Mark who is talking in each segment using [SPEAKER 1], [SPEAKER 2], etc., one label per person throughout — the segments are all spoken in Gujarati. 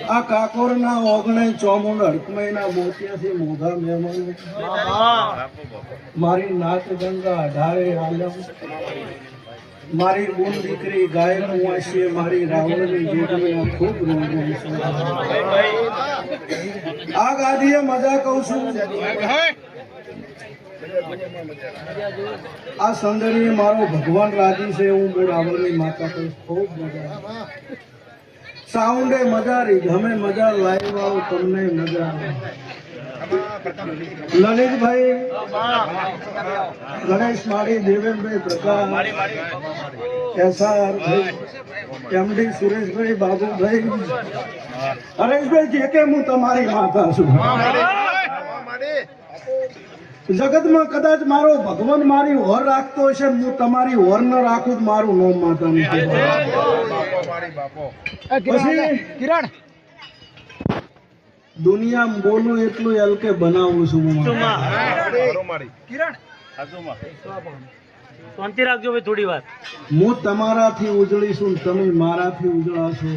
[SPEAKER 1] આ કાકોરના ઓગણે ચોમુંડ હડકમયના મોતિયાથી મોઘા મહેમાન મારી નાત ગંગા અઢારે આલમ મારી બોન દીકરી ગાયનું વાંચીએ મારી રાવણની જેટલી ખૂબ રોગ આ ગાદીએ મજા કહું છું આ સંદડીએ મારો ભગવાન રાજી છે હું બોલ રાવણની માતા કહીશ ખૂબ મજા સાઉન્ડે મજા રહી ગમે મજા લાઈવ આવો તમને મજા લલિતભાઈ ગણેશ માળી દેવેનભાઈ પ્રકાશ એસઆર એમડી સુરેશભાઈ બાબુભાઈ હરેશભાઈ જે કે હું તમારી માતા છું જગતમાં કદાચ મારો ભગવાન મારી હોર રાખતો હશે હું તમારી હોર ન રાખું મારું નામ માતા નથી પછી કિરણ દુનિયા બોલું એટલું હલકે બનાવું છું કિરણ
[SPEAKER 2] શાંતિ રાખજો ભાઈ થોડી વાર
[SPEAKER 1] હું તમારાથી ઉજળી છું તમે મારાથી ઉજળાશો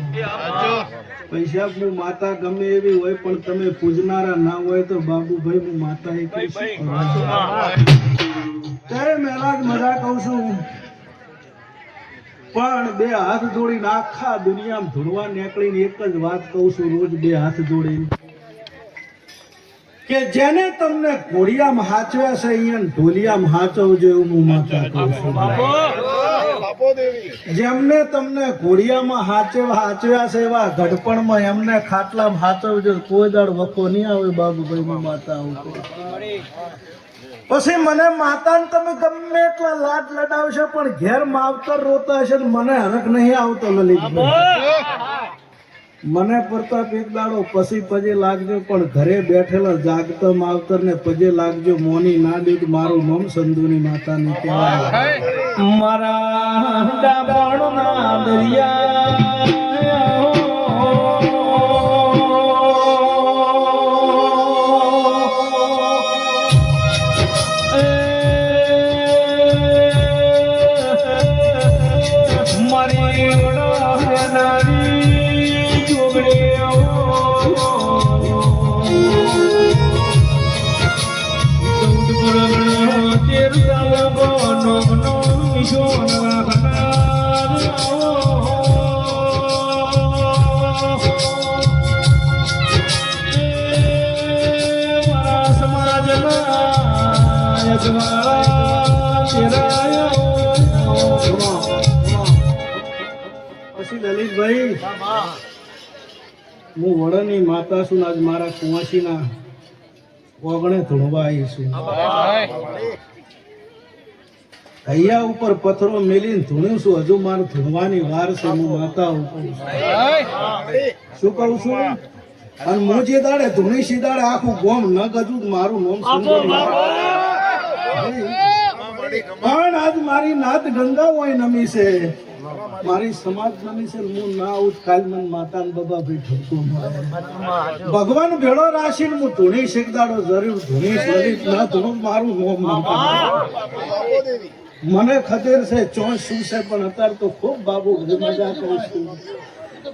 [SPEAKER 1] પૈસા હું માતા ગમે એવી હોય પણ તમે પૂજનારા ના હોય તો બાબુભાઈ હું માતા એક ત્યારે મેલા જ મજા કહું છું પણ બે હાથ જોડીને આખા દુનિયામાં ધૂળવા નીકળીને એક જ વાત કહું છું રોજ બે હાથ જોડીને કે જેને તમને ઘોડિયામાં હાચવ્યા છે અહીંયા ઢોલિયામાં હાચવજો એવું હું માતા કહું છું જેમને તમને ઘોડિયામાં હાચવ્યા છે એવા ઘડપણમાં એમને ખાટલામાં હાચવજો કોઈ દાડ વખો નહીં આવે બાબુભાઈ હું માતા આવું પછી મને માતાને તમે ગમે એટલા લાડ લડાવશો પણ ઘેર માવતર રોતા હશે મને હરખ નહીં આવતો લલિતભાઈ મને પ્રતાપ એક દાડો પછી પજે લાગજો પણ ઘરે બેઠેલા જાગતા માવતર ને પજે લાગજો મોની ના દીધ મારું નામ સંધુની માતા ને કહેવાય મારા ડાબણના દરિયા પછી લલિતભાઈ હું વડની માતા છું આજ મારા કુંવાસીના ઓગણે ધૂણવા આવી છું હૈયા ઉપર પથ્થરો મેલીને ધૂણ્યું છું હજુ મારે ધૂણવાની વાર છે હું માતા શું કહું છું અને હું જે દાડે ધૂણી સીધાડે આખું ગોમ ન ગજું મારું નામ પણ આજ મારી નાત ગંગા હોય નમી છે મારી સમાજ નમી છે હું ના આવું કાલ મને માતા ને બાબા ભાઈ ઠપકો ભગવાન ભેળો રાશિ હું ધૂણી શીખદાડો જરૂર ધૂણી શરીર ના ધૂણું મારું નામ મને ખતેર છે ચોસ શું છે પણ અત્યારે તો ખૂબ બાબુ મજા કરું છું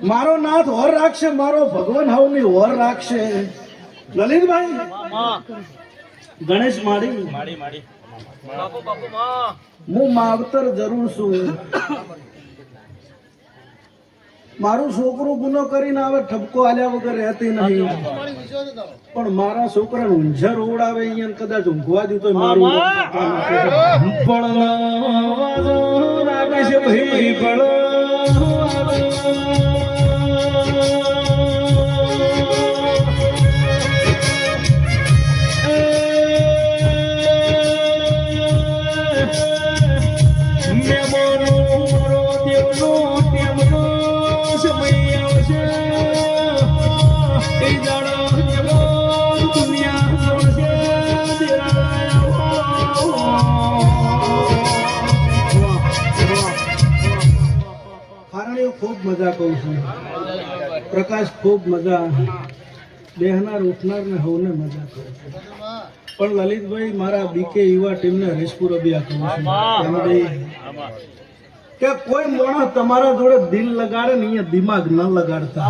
[SPEAKER 1] મારો નાથ હોર રાખશે મારો ભગવાન હવની હોર રાખશે લલિતભાઈ ગણેશ માડી હું માવતર જરૂર છું મારું છોકરું ગુનો કરીને આવે ઠપકો આલ્યા વગર રહેતી નહીં પણ મારા છોકરાને ઊંઝર ઉડાવે અહીંયા કદાચ ઊંઘવા દઉં તો મારું ખૂબ મજા કહું છું પ્રકાશ ખૂબ મજા બેહનાર ઉઠનાર ને હવને મજા કહું છું પણ લલિતભાઈ મારા બીકે યુવા ટીમને હરીશપુર અભિયા કહું છું કે કોઈ માણસ તમારા જોડે દિલ લગાડે ને અહીંયા દિમાગ ન લગાડતા.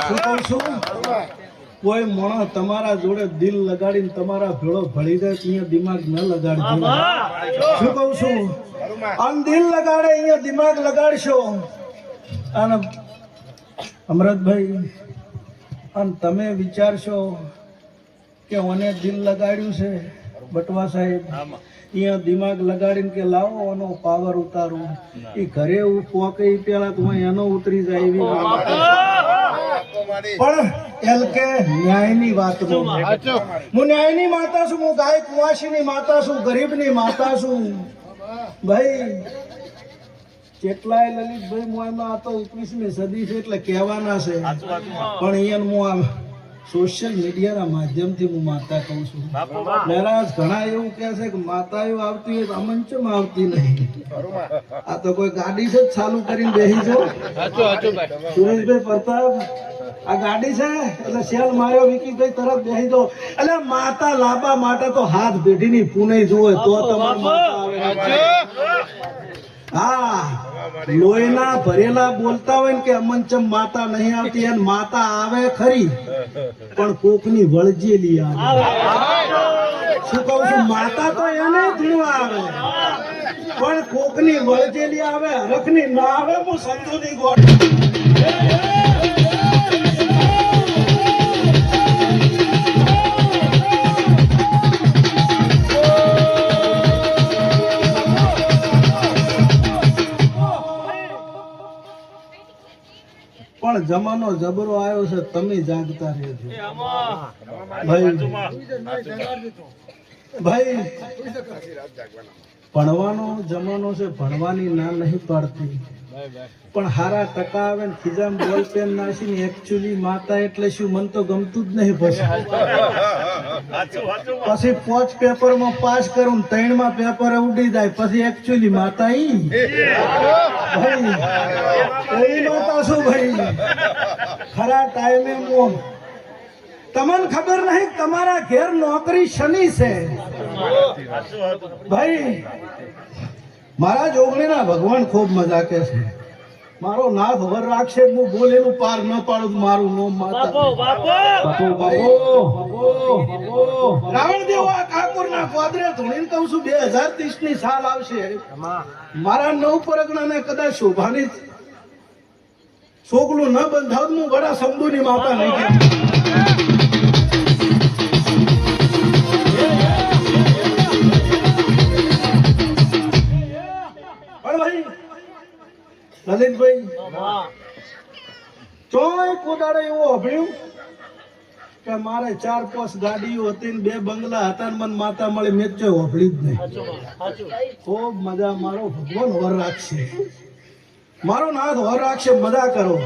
[SPEAKER 1] શું કહું છું? કોઈ માણસ તમારા જોડે દિલ લગાડીને તમારા ભેળો ભળી જાય અહીંયા દિમાગ ન લગાડજો. શું કહું છું? આમ દિલ લગાડે અહીંયા દિમાગ લગાડશો. અને અમરતભાઈ અને તમે વિચારશો કે મને દિલ લગાડ્યું છે બટવા સાહેબ, અહીંયા દિમાગ લગાડીને કે લાવો એનો પાવર ઉતારું, એ ઘરે પોકે પેલા તો એનો ઉતરી જાય એવી પણ એલ કે ન્યાયની વાત હું ન્યાયની માતા છું, હું ગાય કુવાસીની માતા છું, ગરીબની માતા છું. ભાઈ કેટલાય લલિતભાઈ મોયમાં આ તો 21મી સદી છે એટલે કહેવાના છે, પણ અહીંયા હું આ સોશિયલ મીડિયાના માધ્યમથી હું માતા કહું છું. મહારાજ ઘણા એવું કહે છે કે માતાઓ આવતી હોય તો અમંચમ આવતી નહીં. આ તો કોઈ ગાડી છે ચાલુ કરીને બેસી જાઓ. સુરેશભાઈ પ્રતાપ આ ગાડી છે એટલે સેલ માર્યો વિકીભાઈ તરત બેસી જાઓ. એટલે માતા લાંબા માટે તો હાથ પેઢીની પુનઈ જુએ તો તમારી માતા આવે. હા, લોહીના ભરેલા બોલતા હોય ને કે અમંચમ માતા નહીં આવતી, અને માતા આવે ખરી પણ કોકની વળજેલી આવે. શું કહું છું? માતા તો એને ધીણવા આવે પણ કોકની વળજેલી આવે, હરખની ના આવે. હું સમજુ નહીં ગોળ. પણ જમાનો જબરો આવ્યો છે, તમે જાગતા રહેજો ભાઈ. ભણવાનો જમાનો છે, ભણવાની ના નહીં પાડતી, પણ હારા ટકા આવે ને ખીજામ બોલ પેન નાખીને એકચ્યુઅલી માતા એટલે શું મન તો ગમતું જ નહીં. પછી 5 પેપરમાં પાસ કરું 3માં પેપર ઉડી જાય, પછી એકચ્યુઅલી માતા ઈ ભાઈ એવી માતા શું ભાઈ. ખરા ટાઈમે હું તમને ખબર નહીં તમારા ઘેર નોકરી શનિ છે ભાઈ. મારા જોગણીના ભગવાન ખૂબ મજા કે છે. મારો નાથ વર રાખશે, હું બોલેલું પાર ન પાડું. મારું નામ માતા રાવણ દેવ આ ઠાકોરના ગોદરે ધોણીને કહું છું 2030ની સાલ આવશે. મારા 9 પરગણાને કદાચ શોભાની છોકલું ન બંધાવ હું વડા શંભુની માતા નહીં કહેતો. લલિતભાઈ ચોય કોદાડે એવું અભળ્યું કે મારે 4-5 ગાડીઓ હતી ને 2 બંગલા હતા ને મને માતા મળી, મેં ચોય અભળ્યું જ નહીં. ખૂબ મજા. મારો ભગવાન વર રાખશે, મારો નાથ વર રાખશે. મજા કરો.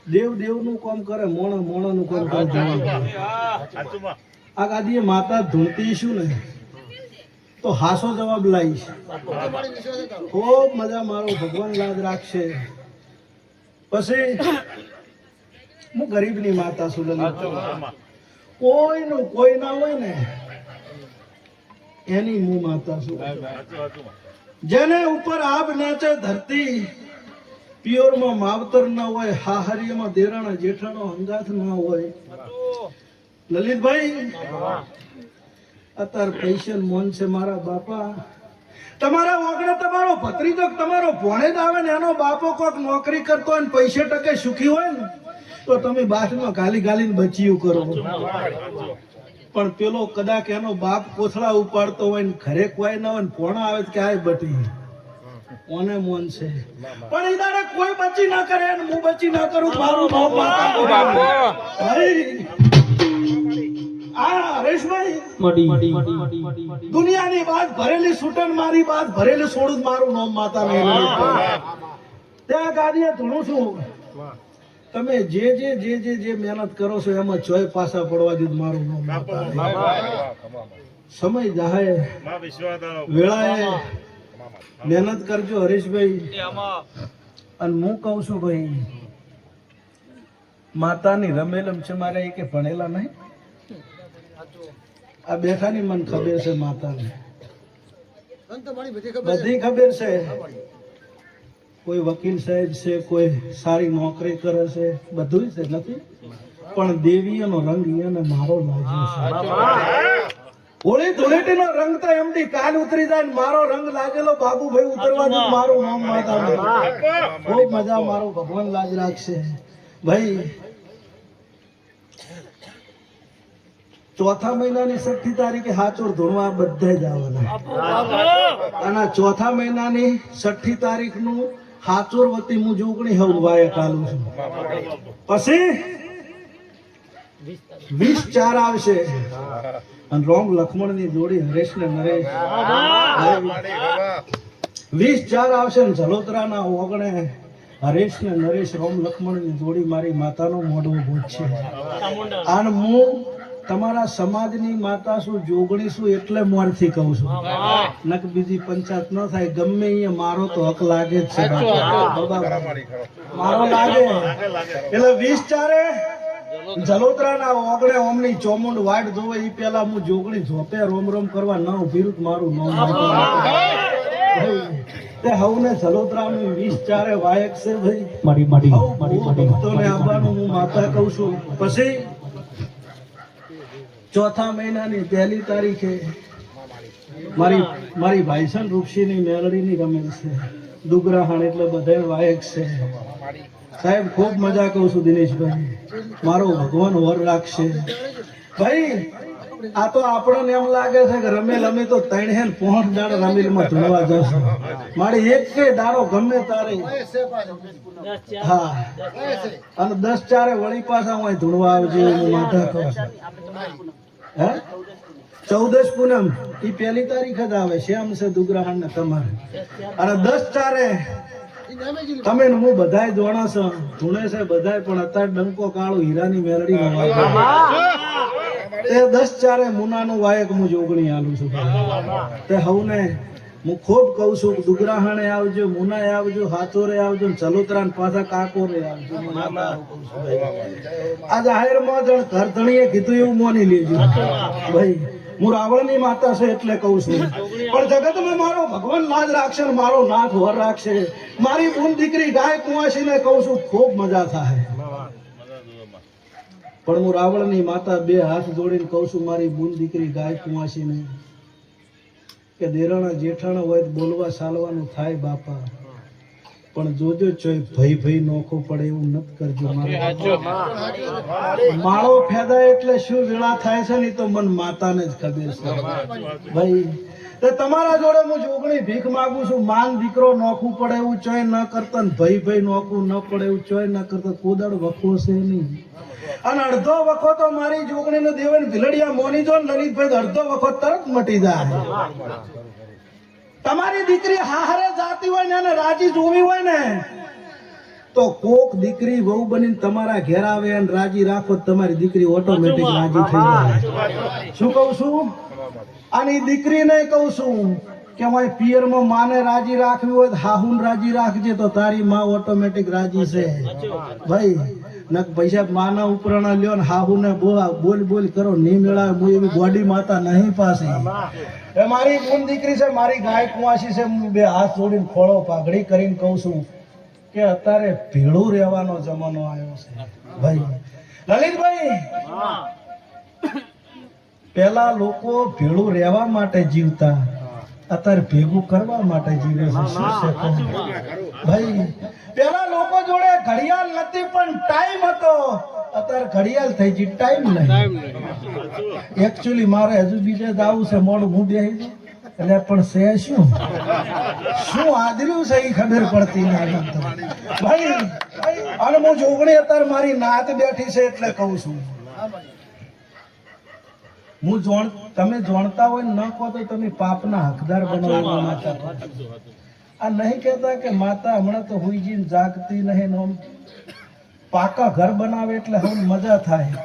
[SPEAKER 1] દેવ દેવનું કામ કરે, મોણો મોણોનું કામ કરે. આ ગાદીએ માતા ધૂળતી શું ને તો હાસો જવાબ લાવીશ. ખૂબ મજા. મારો ભગવાન લાજ રાખશે. પછી હું ગરીબની માતા છું. કોઈનું કોઈ ના હોય ને એની હું માતા છું. જેને ઉપર આબ નાચે ધરતી, પિયોરમાં માવતર ના હોય, હાહરીમાં દેરાણા જેઠાણો હંગાથ ના હોય. લલિતભાઈ અત્યારે પૈસા મોન છે મારા બાપા. તમારા ઓગણે તમારો ભત્રીજો તમારો ભોણેજ આવે ને એનો બાપો કોક નોકરી કરતો હોય ને પૈસે ટકે સુખી હોય ને તો તમે બાથમાં ગાલી ગાલીને બચિયું કરો. પણ પેલો કદાચ એનો બાપ કોથળા ઉપાડતો હોય ને ઘરે કોઈ ના હોય ને ભોણા આવે કે આ બટી ઓને મોન છે, પણ એ દાડે કોઈ બચી ના કરે ને હું બચી ના કરું. મારું દુનિયાની વાત ભરેલી છૂટન મારી વાત ભરેલી છોડું મારું નામ માતા નહીં. ત્યાં ગાડીએ ધૂણું છું. તમે જે જે જે જે જે મહેનત કરો છો એમાં ચોય પાછા પડવા દીધું મારું નામ માતા. સમય જાય વેળાએ મહેનત કરજો હરીશભાઈ. અને હું કઉ છું ભાઈ માતાની રમેલમ છે મારે કે ભણેલા નહીં. આ બેઠાની મને ખબર છે માતાને. બધી ખબર છે. કોઈ વકીલ સાહેબ છે, કોઈ સારી નોકરી કરે છે, બધું છે નથી, પણ દેવીનો રંગ એને મારો લાગ્યો છે. હોળી ધૂળેટીનો રંગ તો એમથી કાલ ઉતરી જાય ને મારો રંગ લાગેલો બાબુભાઈ ઉતરવા દે મારું નામ માતા ખૂબ મજા મારો ભગવાન લાજ રાખશે. ભાઈ ચોથા મહિનાની 6મી તારીખે હાચોર ધોળવા બધે જ આવવાના અને ચોથા મહિનાની 6મી તારીખનું હાચોર વતી હું જોગણી હવવાય કાલું છું. પછી 20/4 આવશે અને રોમ લક્ષ્મણ ની જોડી હરેશ ને નરેશ 20/4 આવશે ને જલોતરા ના ઓગણે હરેશ ને નરેશ રોમ લક્ષ્મણ ની જોડી મારી માતાનો મોઢો ભોજ છે. અને હું તમારા સમાજની માતા છું, જોગણી છું એટલે મોરથી કહું છું, નક બીજી પંચાયત ન થાય. ગમે અહીંયા મારો તો હક લાગે જ છે, મારો લાગે એટલે 20/4 જલોતરાના ઓગણે ઓમની ચોમુંડ વાટ જોવે ઈ પેલા હું જોગણી ઝોપે રોમ રોમ કરવા ન ઉભીરું મારું નામ તે હવને જલોતરાનું 20/4 વાયક છે ભાઈ. ભક્તોને આવવાનું હું માતા કહું છું. પછી ચોથા મહિનાની 1લી તારીખે મારી ભાઈસન રૂપસીની મેલડીની રમેલ છે, દુગરાહાણ એટલે બધા વાયક છે. સાહેબ ખૂબ મજા કહું છું દિનેશભાઈ, મારો ભગવાન વર રાખશે. ભાઈ આ તો આપણને એમ લાગે છે કે રમેલ અમે તો 3-5 દાડો રમેલમાં ધૂળવા જશે, મારી એક દાડો ગમે તારે હા અને 10/4 વળી પાછા હું ધૂળવા આવજે હું માથા કહું છું. હે 14 પૂનમ એ 1લી તારીખ જ આવે શ્યામ છે દુગરાહાણ ને તમારે અને 10/4 તમે હું બધાય જોણા છો ધૂણે છે બધાય, પણ અત્યારે ડંકો કાળો હીરાની મેલડી નો વાયક તે 10/4 મુનાનું વાયક હું જોગણી આલું છું. તે હવને હું ખૂબ કહું છું દુગરાહાણે આવજો, મુનાએ આવજો, હાથોરે આવજો, ચલોતરા પાછા કાકોરે આવજો. આ જાહેરમાં જણ ઘર ધણીએ કીધું એવું મોની લેજો ભાઈ. હું રાવણની માતા છે એટલે કહું છું, પણ જગતમાં મારો ભગવાન લાજ રાખશે ને મારો નાથ વર રાખશે. મારી બૂન દીકરી ગાય કુંવાસીને કહું છું ખૂબ મજા થાય, પણ હું રાવણની માતા 2 હાથ જોડીને કહું છું મારી બૂન દીકરી ગાય કુંવાસીને કે દેરાણા જેઠાણા હોય બોલવા ચાલવાનું થાય બાપા, પણ જોજો ચોય ભઈ નોખો પડે એવું નત કરજો. માળો ફેદા એટલે શું વેળા થાય છે ને તો મન માતાને જ ખબર છે ભાઈ. તો તમારા જોડે હું જોગણી ભીખ માંગુ છું, માન દીકરો નોખું પડે એવું ચોય ન કરતા, ભઈ નોખું ન પડે એવું ચોય ન કરતા. કોદળ વખો છે નહીં અને અડધો વખો તો મારી જોગણી નો દેવન ભીલડિયા મોની જો લલિતભાઈ અડધો વખો તરત મટી જાય. તમારી દીકરી હાહરે જાતી હોય ને અને રાજી જોવી હોય ને તો કોક દીકરી વહુ બનીને તમારા ઘેર આવે અને રાજી રાખો તમારી દીકરી ઓટોમેટિક રાજી થઈ જાય. શું કહું છું? આની દીકરીને કહું છું કે મારી પિયરમાં માને રાજી રાખવી હોય તો હાહુન રાજી રાખજે તો તારી માં ઓટોમેટિક રાજી છે ભાઈ. નક પૈસા માના ઉપરાણા લ્યો ને હાહુને બોલ કરો નહીં મેળાવે. હું એવી ગોડી માતા નહીં પાસે. એ મારી બૂન દીકરી છે, મારી ગાય કુંવાસી છે. હું 2 હાથ જોડીને ખોળો પાઘડી કરીને કહું છું કે અત્યારે ભેળું રહેવાનો જમાનો આવ્યો છે ભાઈ. લલિતભાઈ પેલા લોકો ભેળું રહેવા માટે જીવતા, અત્યારે ભેગું કરવા માટે જીવે છે. શું છે ભાઈ? પેલા લોકો જોડે ઘડિયાળ નથી પણ ટાઈમ હતો, અત્યારે ઘડિયાળ થઈ ગઈ ટાઈમ નહીં. એકચ્યુઅલી મારે હજુ બીજે દાવું છે, મોડું હું બેહી દઉં એટલે પણ છે શું આદર્યું છે એ ખબર પડતી નહીં ભાઈ. અને હું જોગણી અત્યારે મારી નાત બેઠી છે એટલે કહું છું. તમે જાણતા હોય ન કહો તો તમે પાપના હકદાર બનો. આ નહીં કહેતા કે માતા હમણાં તો હુઈજીને જાગતી નહીં, પાકા ઘર બનાવે એટલે હવે મજા થાય.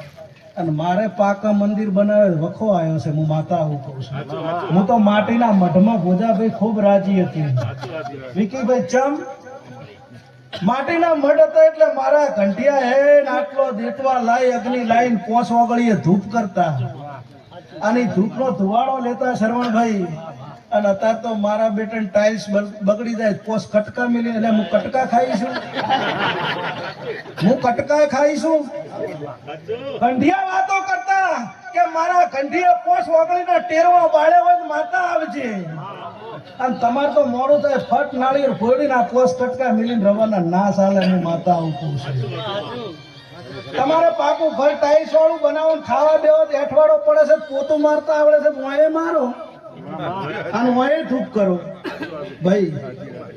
[SPEAKER 1] અને મારે પાકા મંદિર બનાવે વખો આવ્યો છે. હું માતા આવું કહું છું. હું તો માટીના મઢમાં ભોજાભાઈ ખૂબ રાજી હતી. વિકીભાઈ ચમ માટીના મઢ હતા એટલે મારા ઘંટિયા હે આટલો દેતવા લાઈ અગ્નિ લાઈન 5 ઓગળીએ ધૂપ કરતા અને ધૂપનો ધુવાડો લેતા. શરવણભાઈ અને અત્યારે તો મારા બેટા ટાઇલ્સ બગડી જાય પોસ કટકા મિલી એટલે હું કટકા ખાઈશું કંઢિયા વાતો કરતા કે મારા કંઢિયા પોસ વગડીને ટેરવા બાળે હોય માતા આવજે અને તમારે તો મોડું થાય ફટ નાળિયેર ફોડીને આ પોસ કટકા મિલીને રવાના ના ચાલે હું માતા આવું કહું છું તમારે પાકું ઘર ટાઈલ્સ વાળું બનાવો ખાવા દેવો એઠવાડો પડે છે પોતું મારતા આવડે છે મોએ મારો અને મોએ ધૂપ કરો ભાઈ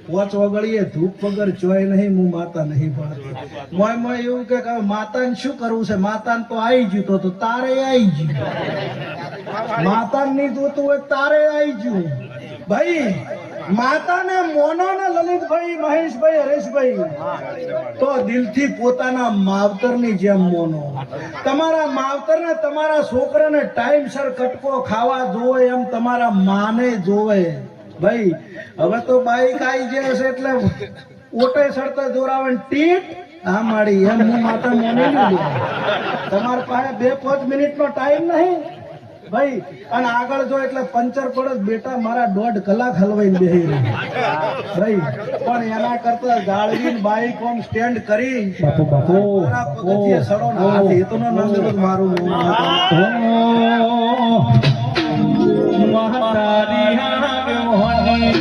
[SPEAKER 1] પોચ વગડીએ ધૂપ વગર જોય નહીં હું માતા નહીં પાડતી મોય મોય એવું કે માતાને શું કરવું છે માતાને તો આવી ગયું તો તારે આવી ગયું માતાને નહીં જોતું હોય તારે આવી ગયું ભાઈ માતાને મોનો ને લલિતભાઈ મહેશભાઈ હરેશભાઈ તો દિલથી પોતાના માવતરની જેમ મોનો તમારા માવતરને તમારા છોકરાને ટાઈમસર કટકો ખાવા જોવે એમ તમારા માને જોવે ભાઈ હવે તો બાઈક આવી જાય છે એટલે ઓટે સડતા જોરાવન ટીટ હા માડી એમ હું માતા મોને તમારા પાસે 2-5 મિનિટનો ટાઈમ નહીં ભાઈ અને આગળ જો એટલે પંચર પડે બેટા મારા 1.5 કલાક હલવાઈને બેહી ભાઈ પણ એના કરતા ગાડી બાઈક ઓમ સ્ટેન્ડ કરી મારા પગથિયે સડો ના હાથ હેતુનો નામ જ મારું મહાતારી હાગે મોહની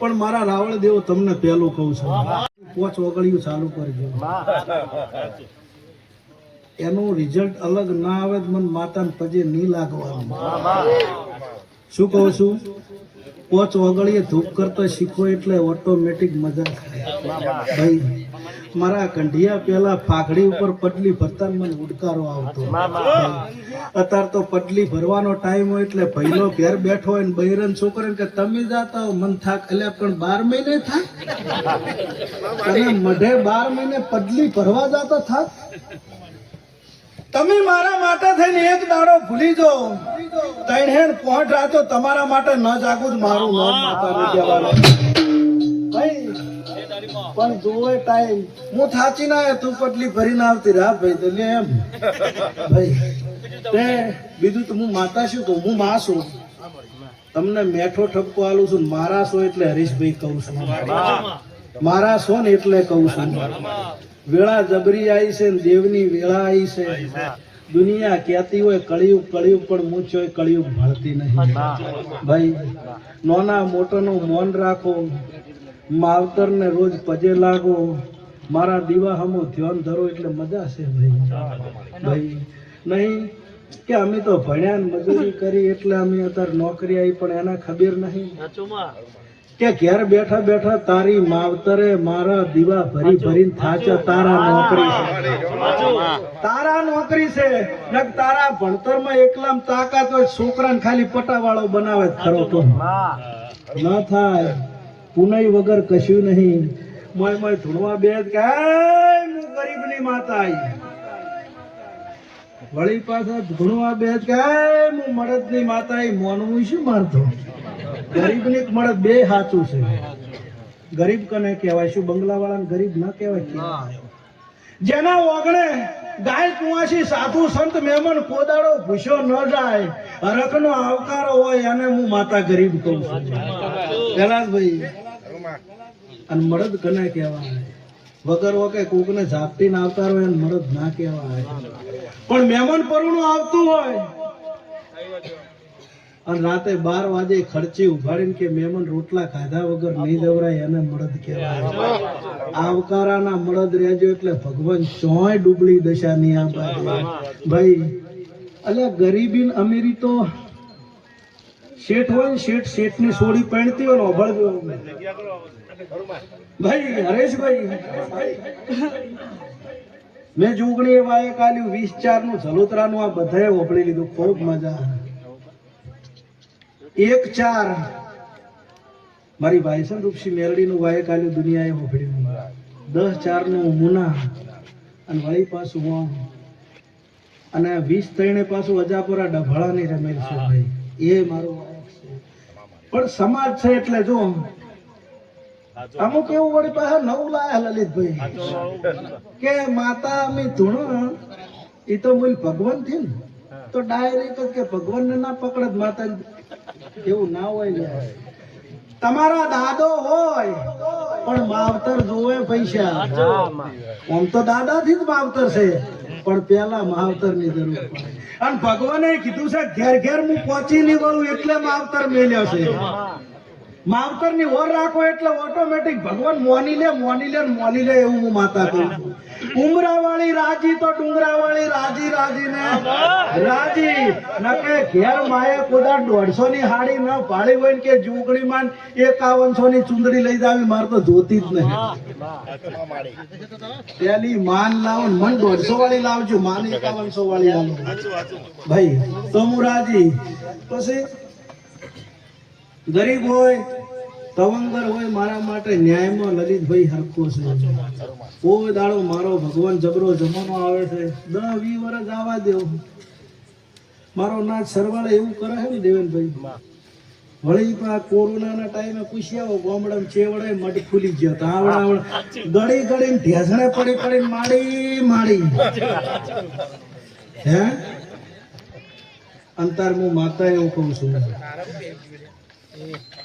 [SPEAKER 1] પણ મારા રાવળ દેવ તમને પેલું કહું છું પોચ વગડિયું ચાલુ કરજો એનું રિઝલ્ટ અલગ ના આવે તો મને માતાને પજે નહીં લાગવાનું શું કહું છું પોચ વગડીએ ધૂપ કરતા શીખો એટલે ઓટોમેટિક મજા થાય ભાઈ મારા કંઢિયા પેલા ફાકડી ઉપર પટલી ભરતા મને ઉડકારો આવતો અત્યારે તો પટલી ભરવાનો ટાઈમ હોય એટલે પહેલો ઘેર બેઠો હોય ને બૈરન છોકરાને કે તમે જાતા હો મન થાક એટલે પણ 12 મહિને થાક અને મઢે 12 મહિને પટલી ભરવા જાતા થાક તમે મારા માટે થઈને એક દાડો ભૂલી જો તૈણ પહોંચ રાતો તમારા માટે ન જાગું મારું નામ માતાને કહેવાનું ભાઈ પણ જોવે ટાઈમ હું થાચી ના તું પટલી ભરીને આવતી રાહ ભાઈ તો લે એમ ભાઈ તે બીજું તો હું માતા શું કહું હું માં છું તમને મેઠો ઠપકો આલું છું મારા છો એટલે હરીશભાઈ કહું છું મારા છો ને એટલે કહું છું વેળા જબરી આવી છે દેવની વેળા આવી છે દુનિયા કહેતી હોય કળિયુગ કળિયુગ પણ મૂછ હોય કળિયુગ ભળતી નહીં ભાઈ નાના મોટાનું મૌન રાખો માવતર ને રોજ પજે લાગો મારા દીવા હમો ધ્યાન ધરો એટલે મજા છે ભાઈ નહીં કે અમે તો ભણ્યા મજૂરી કરી એટલે અમે અત્યારે નોકરી આવી પણ એના ખબર નહીં કે ઘેર બેઠા બેઠા તારી માવતરે મારા દીવા ભરી ભરીને થાચા તારા નોકરી છે ને તારા ભણતરમાં એકલામ તાકાત હોય છોકરાને ખાલી પટાવાળો બનાવે ખરો તો ના થાય પુનઈ વગર કશું નહીં મોય મોય ધૂણવા બેસ કે હું ગરીબની માતા આવી વળી પાછા ધૂણવા બેસ કે હું મળદની માતા આવી મોનવું શું મારતો ગરીબની મળદ બે સાચું છે ગરીબ કને કહેવાય શું બંગલા વાળાને ગરીબ ના કહેવાય જેના વગણે ગાય કુવાસી સાધુ સંત મહેમાન કોદાળો ભૂસ્યો ન જાય હરખનો આવકારો હોય એને હું માતા ગરીબ કહું છું પેલા ભાઈ અને મળદ કને કહેવાય વગર વકે કોકને ઝાપટીને આવકારો એને મળદ ના કહેવાય પણ મહેમાન પરુણું આવતું હોય અને રાતે 12 વાગે ખર્ચી ઉભાડીને કે મહેમાન રોટલા ખાધા વગર નહીં જવરાય એને મળદ કહેવાય. આવકારાના મળદ રહેજો એટલે ભગવાન ચોય ડૂબળી દશા નહીં આપે ભાઈ. અલ્યા ગરીબી ને અમીરી તો શેઠ હોય ને શેઠની સોડી પહેણતી હોય ને ઓભળજો ભાઈ. હરેશભાઈ મેં જોગણી એવા એક આલ્યું 20-4 નું જલોતરાનું આ બધાએ ઓભળી લીધું. ખૂબ મજા. 1-4 મારી ભાઈસન રૂપસી મેરડી નું વાયક આલ્યું દુનિયાએ ઓભળ્યું. 10-4 નું મુના અને વળી પાછું હું અને 20-3 પાછું અજાપુરા ડભાળાની રમેલ છે ભાઈ. એ મારું વાયક છે પણ સમાજ છે એટલે જો અમુક એવું વળી પાસે નવું લાયા લલિતભાઈ કે માતા અમે ધૂણો એ તો બોલ ભગવાન થી ને તો ડાયરેક્ટ કે ભગવાન ને ના પકડત માતા એવું ના હોય. તમારા દાદો હોય પણ માવતર જોવે પૈસા. આમ તો દાદા થી જ માવતર છે પણ પેલા માવતર ની જરૂર પડે. અને ભગવાને કીધું છે ઘેર ઘેર હું પહોંચી નહીં વળું એટલે માવતર મેલ્યો છે. માવતર ની ઓર રાખો એટલે ઓટોમેટિક ભગવાન મોની લે એવું હું માતા કહું છું. ઉમરાવાળી રાજી તો ડુંગરાવાળી રાજી ને રાજી નકે ઘેર માએ કોદા 150 ની હાડી ન પાડી હોય કે જુગણી માન 5100 ની ચુંદડી લઈ જાવી માર તો જોતી જ નહીં. પેલી માન લાવો મન 150 વાળી લાવજો, માન 5100 વાળી લાવો ભાઈ તો હું રાજી. પછી ગરીબ હોય તવંગર હોય મારા માટે ન્યાયમાં લલિતભાઈ હરખો છે. કોઈ દાડો મારો ભગવાન જબરો જમાનો આવે છે 10-20 વર્ષ આવવા દેવો. મારો નાચ સરવાળે એવું કરે છે ને દેવેનભાઈ. વળી પણ કોરોનાના ટાઈમે પૂછ્યા ગામડામાં ચેવડે મઢ ખુલી ગયો તો ગળી ઢેસણે પડી માડી હે અંતર હું માતા એવું કહું છું.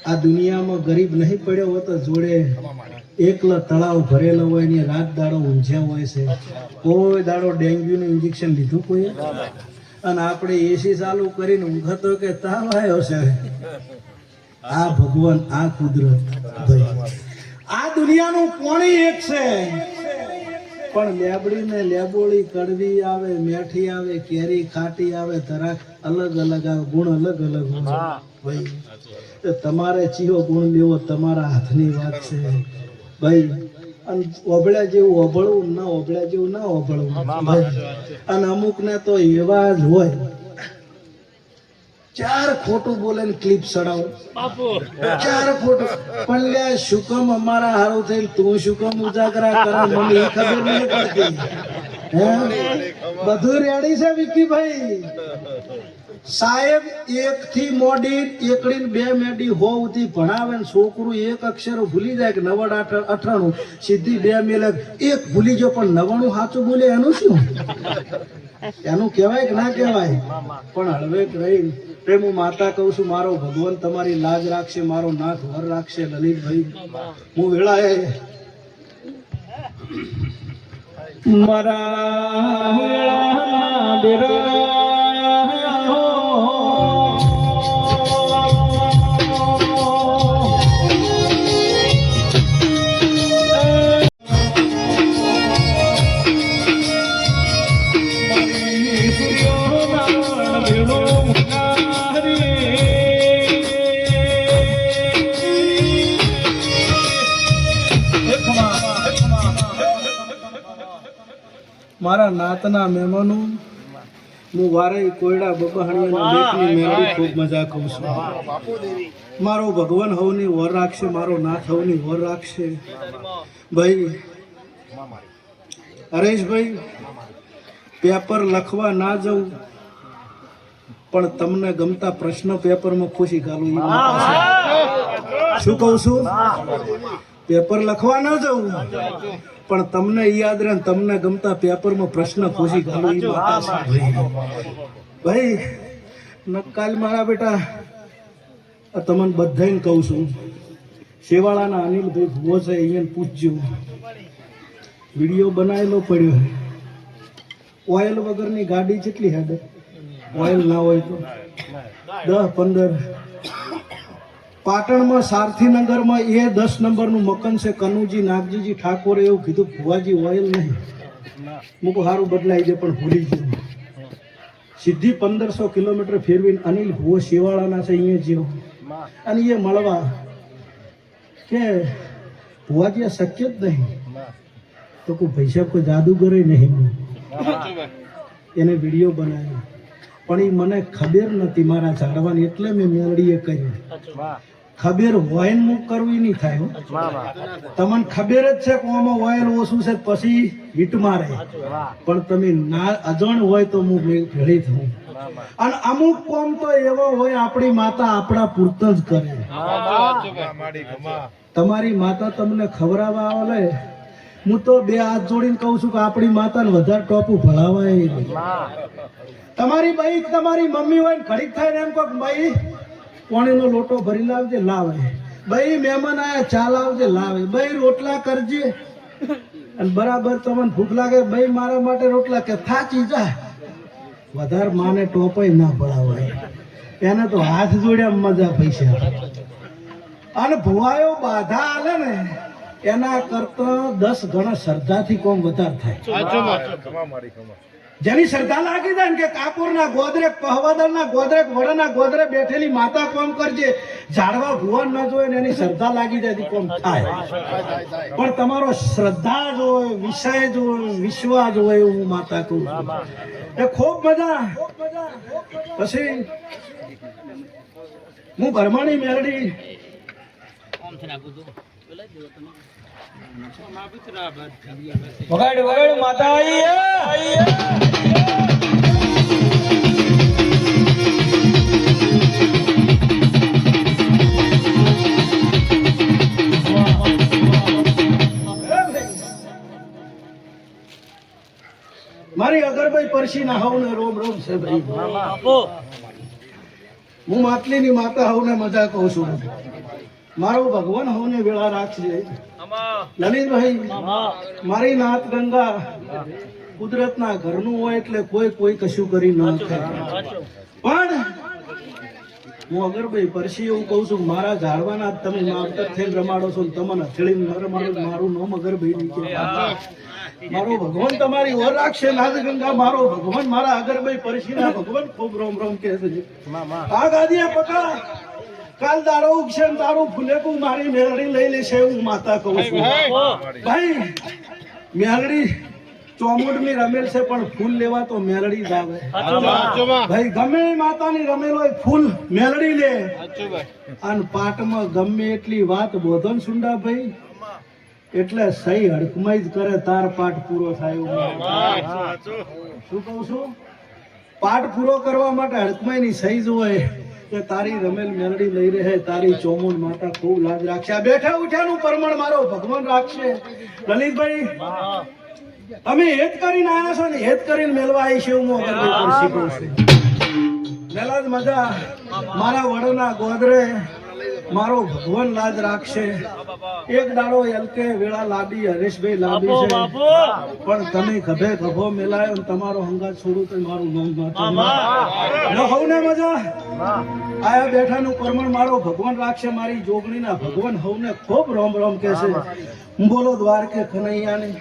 [SPEAKER 1] આ દુનિયામાં ગરીબ નહીં પડ્યો હોય તો જોડે એકલા તળાવ ભરેલો હોય ને રાત દાડો ઊંઝ્યા હોય છે. કોઈ દાડો ડેન્ગ્યુ નું ઇન્જેક્શન લીધું કોઈ અને આપણે એસી ચાલુ કરીને ઊંઘતો કે તાવ આવ્યો છે. આ ભગવાન આ કુદરત આ દુનિયાનું પાણી એક છે પણ લેબડી ને લેબોળી કડવી આવે, મેઠી આવે, કેરી ખાટી આવે, તરાક અલગ અલગ આવે, ગુણ અલગ અલગ હોય ભાઈ. તમારે ચિયો ગુણ લેવો તમારા હાથની વાત છે ભાઈ. અને ઓભળ્યા જેવું ઓભળવું ના ઓભળ્યા જેવું ના ઓભળવું. અને અમુક ને તો એવા જ હોય 4 ખોટું બોલે ને ક્લિપ સડાવું 4 ખોટું પણ લે શું કામ અમારા હારું થઈને તું શું કામ ઉજાગરા કરે મને એ ખબર નહીં પડતી. બધું રેડી છે વિક્કીભાઈ. સાહેબ 1 થી મોડી 1 2 મેડી હોવથી ભણાવે ને છોકરું 1 અક્ષર ભૂલી જાય કે 98 સીધી 2 મેલે 1 ભૂલી ગયો પણ 99 સાચું બોલે એનું શું? એનું કહેવાય કે ના કહેવાય? પણ હળવે રહી પ્રેમ હું માતા કહું છું મારો ભગવાન તમારી લાજ રાખશે, મારો નાથ વર રાખશે. લલિતભાઈ હું વેળાએ મારા મારા નાતના મહેમાનો હું વારે કોયડા બબહાણીના લેખની મેળવી ખૂબ મજા કહું છું. મારો ભગવાન હવની વર રાખશે, મારો નાથ હવની વર રાખશે ભાઈ. હરેશભાઈ પેપર લખવા ના જવું પણ તમને ગમતા પ્રશ્ન પેપરમાં ખુશી ઘાલું. શું કહું છું? પેપર લખવા ન જવું પણ તમને યાદ રહે તમને ગમતા પેપરમાં પ્રશ્ન ખુશી ઘાલું. ભાઈ કાલ મારા બેટા તમને બધાને કહું છું શેવાળાના અનિલભાઈ ભુવો છે અહીંયા પૂછજો. વિડીયો બનાવેલો પડ્યો ઓઇલ વગરની ગાડી કેટલી હેડે? ઓઇલ ના હોય તો 10-15 પાટણમાં સારથીનગરમાં એ 10 નંબરનું મકાન છે. કનુજી નાગજીજી ઠાકોરે એવું કીધું ભુવાજી ઓઇલ નહીં મૂકું સારું બદલાઈ જાય પણ ભૂલી ગયું. સીધી 1500 કિલોમીટર ફેરવીને અનિલ ભુવો શિવાળાના છે અહીંયા જેવો અને એ મળવા કે ભુવાજી આ શક્ય જ નહીં. તો કોઈ પૈસા કોઈ જાદુગરે નહીં. એને વિડીયો બનાવ્યો પણ એ મને ખબર નથી મારા ઝાડવાની એટલે મેં મેલડીએ કર્યું. ખબર હોય ને હું કરવી નહીં થાય. તમને ખબર જ છે કે આમાં ઓઇલ ઓછું છે પછી હીટ મારે પણ તમે ના અજાણ હોય તો હું ભેળી થઉં. અને અમુક કોમ તો એવો હોય આપણી માતા આપણા પૂરત જ કરે. તમારી માતા તમને ખવડાવવા આવે હું તો 2 હાથ જોડીને કહું છું કે આપણી માતાને વધારે ટોપું ભણાવાય. તમારી બાઈ તમારી મમ્મી હોય ને ઘડીક થાય ને એમ કહો બાઈ પાણીનો લોટો ભરી લાવજે, લાવે. બાઈ મહેમાન આયા ચા લાવજે, લાવે. બાઈ રોટલા કરજે અને બરાબર તમને ભૂખ લાગે બાઈ મારા માટે રોટલા કે થાચી જા. વધારે માને ટોપાઈ ના ભણાવાય. એને તો હાથ જોડ્યા મજા પૈસા. અને ભુવાયો બાધા આલે ને એના કરતા 10 ગણા શ્રદ્ધાથી કોમ વધારે થાય. જેની શ્રદ્ધા લાગી જાય ને કે કાપુરના ગોદરે પહવાદરના ગોદરે વડાના ગોદરે બેઠેલી માતા કોમ કરજે, ઝાડવા ભુવન ન જોયે ને એની શ્રદ્ધા લાગી જાય કોમ થાય. પણ તમારો શ્રદ્ધા જોય, વિષય જોય, વિશ્વાસ જોય એવું માતા કહું છું. એ ખૂબ મજા. પછી હું ભરમાણી મેરડી
[SPEAKER 2] વગાડ વગાડ માતા આઈ.
[SPEAKER 1] મારી અગરભાઈ પરસી ના હવ ને રોમ રોમ છે ભાઈ. હું માટલીની માતા હવ ને મજા કહું છું. મારો ભગવાન હવ ને વેળા રાખજે. લલિતભાઈ મારી નાત ગંગા કુદરતના ઘરનું હોય એટલે કોઈ કશું કરી ન થાય. પણ હું અગરભાઈ પરસી એવું કહું છું મારા ઝાડવાના તમે માવતર થઈને રમાડો છો તમને હથેળી ન રમાડો. મારું નામ અગરભાઈ નીચે. મારો ભગવાન તમારી ઓર રાખશે. નાદ ગંગા મારો ભગવાન મારા અગરભાઈ પરસીના ભગવાન ખૂબ રોમ રોમ કે છે. આ ગાદીએ પકા કાલ દાડો ઉગશે ને તારું ફૂલેકું મારી મેલડી લઈ લેશે એવું માતા કહું છું. ભાઈ મેલડી ચોમુંડની રમેલ છે પણ ફૂલ લેવા તો મેલડી જ આવે. ભાઈ ગમે માતાની રમેલ હોય ફૂલ મેલડી લે. અને પાટમાં ગમે એટલી વાત બોધન સુંડા ભાઈ એટલે સહી હડકમાઈ જ કરે તાર પાઠ પૂરો થાય. શું કહું છું? પાઠ પૂરો કરવા માટે હડકમાઈ ની સહી જ હોય કે તારી રમેલ મેલડી લઈ રહે. તારી ચોમુંડ માતા ખૂબ લાજ રાખશે. આ બેઠા ઉઠ્યાનું પરમણ મારો ભગવાન રાખશે. લલિતભાઈ તમે હેત કરીને આવ્યા છો ને હેત કરીને મેલવા આવી છે હું અગરભાઈ શીખું છું. મેલા જ મજા. મારા વડના ગોદરે મારો ભગવાન લાજ રાખશે. એક દાડો એલકે વેળા લાડી હરેશભાઈ લાડી છે પણ તમે ખભે ખભો મેલાયો ને તમારો હંગાત છોડું તો મારું નામ હવને મજા. આયા બેઠાનું પરમણ મારો ભગવાન રાખશે. મારી જોગણીના ભગવાન હવને ખૂબ રોમ રોમ કે છે. બોલો દ્વારકે કનૈયાની.